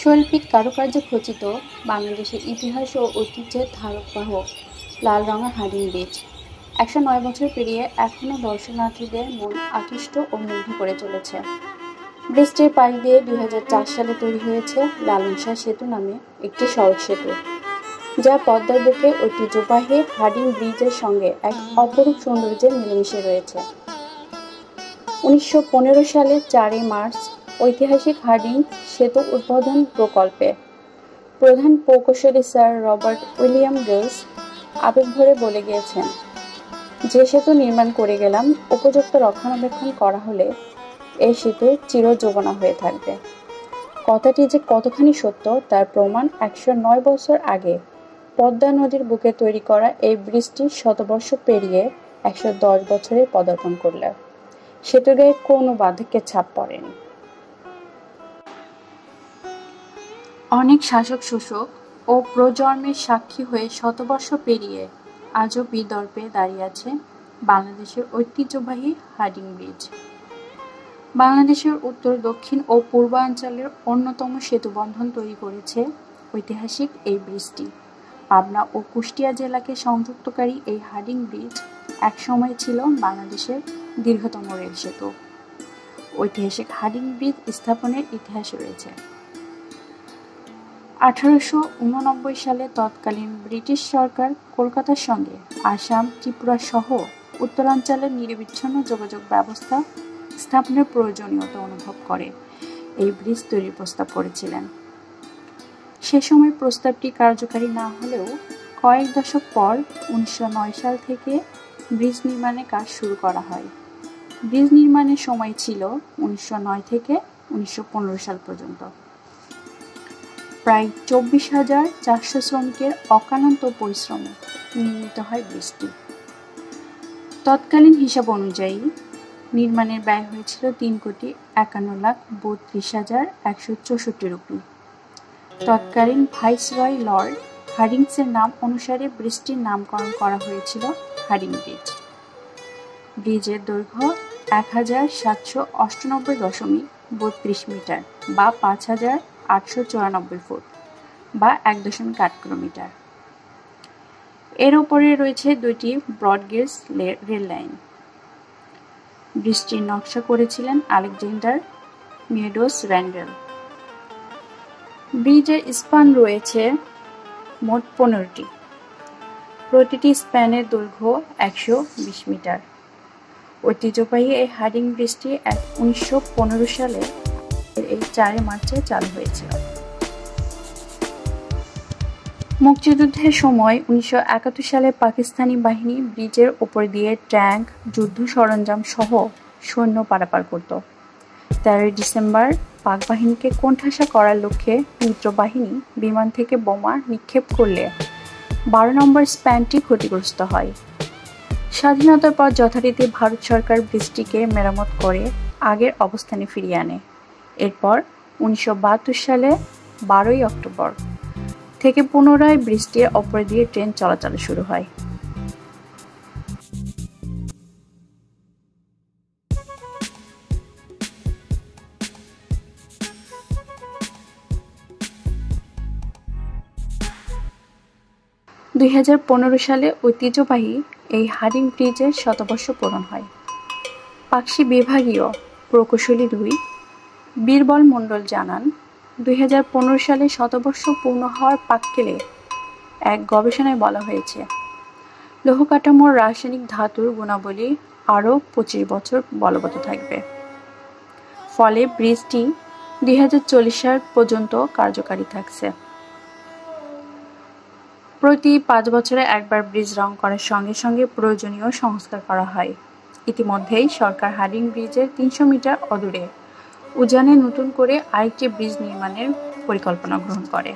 শৈল্পিক কারুকার্যে খচিত বাংলাদেশের ইতিহাস ও ঐতিহ্যের ধারক-বাহক লাল রঙের হাডিং ব্রিজ ১০৯ বছর পেরিয়ে এখনও দর্শনার্থীদের মন আকৃষ্ট ও মুগ্ধ করে চলেছে। ব্রিজটির পাশ দিয়ে ২০০৪ সালে তৈরি হয়েছে লালন শাহ সেতু নামে একটি সড়ক সেতু, যা পদ্মার বুকে ঐতিহ্যবাহী হাডিং ব্রিজের সঙ্গে এক অপরূপ সৌন্দর্যের মিলেমিশে রয়েছে। ১৯১৫ সালের ৪ মার্চ ঐতিহাসিক হাডিং সেতু উদ্বোধন প্রকল্পে প্রধান প্রকৌশলী স্যার রবার্ট উইলিয়াম গিলস আবেগভরে বলে গিয়েছেন, যে সেতু নির্মাণ করে গেলাম, উপযুক্ত রক্ষণাবেক্ষণ করা হলে এই সেতু চিরযৌবনা হয়ে থাকবে। কথাটি যে কতখানি সত্য তার প্রমাণ ১০৯ বছর আগে পদ্মা নদীর বুকে তৈরি করা এই ব্রিজটি শতবর্ষ পেরিয়ে ১১০ বছরে পদার্পণ করলে সেতুর গায়ে কোনো বার্ধক্যের ছাপ পড়েনি। অনেক শাসক শোষক ও প্রজন্মের সাক্ষী হয়ে শতবর্ষ পেরিয়ে আজও বিদর্ভে দাঁড়িয়ে আছে বাংলাদেশের ঐতিহ্যবাহী হাডিং ব্রিজ। বাংলাদেশের উত্তর, দক্ষিণ ও পূর্বাঞ্চলের অন্যতম সেতুবন্ধন তৈরি করেছে ঐতিহাসিক এই ব্রিজটি। পাবনা ও কুষ্টিয়া জেলাকে সংযুক্তকারী এই হাডিং ব্রিজ একসময় ছিল বাংলাদেশের দীর্ঘতম রেল সেতু। ঐতিহাসিক হাডিং ব্রিজ স্থাপনের ইতিহাস রয়েছে। ১৮৮৯ সালে তৎকালীন ব্রিটিশ সরকার কলকাতার সঙ্গে আসাম, ত্রিপুরা সহ উত্তরাঞ্চলের নিরবিচ্ছিন্ন যোগাযোগ ব্যবস্থা স্থাপনের প্রয়োজনীয়তা অনুভব করে এই ব্রিজ তৈরির প্রস্তাব করেছিলেন। সে সময় প্রস্তাবটি কার্যকারী না হলেও কয়েক দশক পর ১৯০৯ সাল থেকে ব্রিজ নির্মাণের কাজ শুরু করা হয়। ব্রিজ নির্মাণের সময় ছিল ১৯০৯ থেকে ১৯১৫ সাল পর্যন্ত। প্রায় ২৪,৪০০ শ্রমিকের অক্লান্ত পরিশ্রমে নির্মিত হয় ব্রিজটি। তৎকালীন হিসাব অনুযায়ী নির্মাণের ব্যয় হয়েছিল ৩,৫১,৩২,১৬৪ রুপি। তৎকালীন ভাইসরয় লর্ড হার্ডিঞ্জের নাম অনুসারে ব্রিজটির নামকরণ করা হয়েছিল হাডিং ব্রিজ। ব্রিজের দৈর্ঘ্য ১,৭৯৮.৩২ মিটার বা ৫,৮৯৪ ফুট বা ১.৮ কিলোমিটার। এর ওপরে রয়েছে দুইটি ব্রডগেজ রেল লাইন। ব্রিজটির নকশা করেছিলেন আলেকজান্ডার মেডোজ র্যান্ডেল। ব্রিজের স্প্যান রয়েছে মোট ১৫টি। প্রতিটি স্প্যানের দৈর্ঘ্য ১২০ মিটার। ঐতিহ্যবাহী এই হাডিং ব্রিজটি ১৯১৫ সালে এই ৪ মার্চে চালু হয়েছিল। মুক্তিযুদ্ধের সময় ১৯৭১ সালে পাকিস্তানি বাহিনী ব্রিজের ওপর দিয়ে ট্যাঙ্ক, যুদ্ধ সরঞ্জাম সহ সৈন্য পারাপার করত। ১৩ ডিসেম্বর পাক বাহিনীকে কোণঠাসা করার লক্ষ্যে মিত্র বাহিনী বিমান থেকে বোমা নিক্ষেপ করলে ১২ নম্বর স্প্যানটি ক্ষতিগ্রস্ত হয়। স্বাধীনতার পর যথারীতি ভারত সরকার ব্রিজটিকে মেরামত করে আগের অবস্থানে ফিরিয়ে আনে। এরপর ১৯৭২ সালে ১২ই অক্টোবর থেকে পুনরায় ব্রিজটির ওপর দিয়ে ট্রেন চলাচল শুরু হয়। সালে ঐতিহ্যবাহী এই হাডিং ব্রিজের শতবর্ষ পূরণ হয়। পাকশি বিভাগীয় প্রকৌশলী ২ বীরবল মণ্ডল জানান, ২০১৫ সালে শতবর্ষ পূর্ণ হওয়ার পাক্কেলে এক গবেষণায় বলা হয়েছে, লৌহ কাঠামোর রাসায়নিক ধাতুর গুণাবলী আরও ২৫ বছর বলবৎ থাকবে। ফলে ব্রিজটি ২০৪০ সাল পর্যন্ত কার্যকারী থাকছে। প্রতি ৫ বছরে একবার ব্রিজ রং করার সঙ্গে সঙ্গে প্রয়োজনীয় সংস্কার করা হয়। ইতিমধ্যেই সরকার হাডিং ব্রিজের ৩০০ মিটার অদূরে উজানে নতুন করে আরেকটি ব্রিজ নির্মাণের পরিকল্পনা গ্রহণ করে।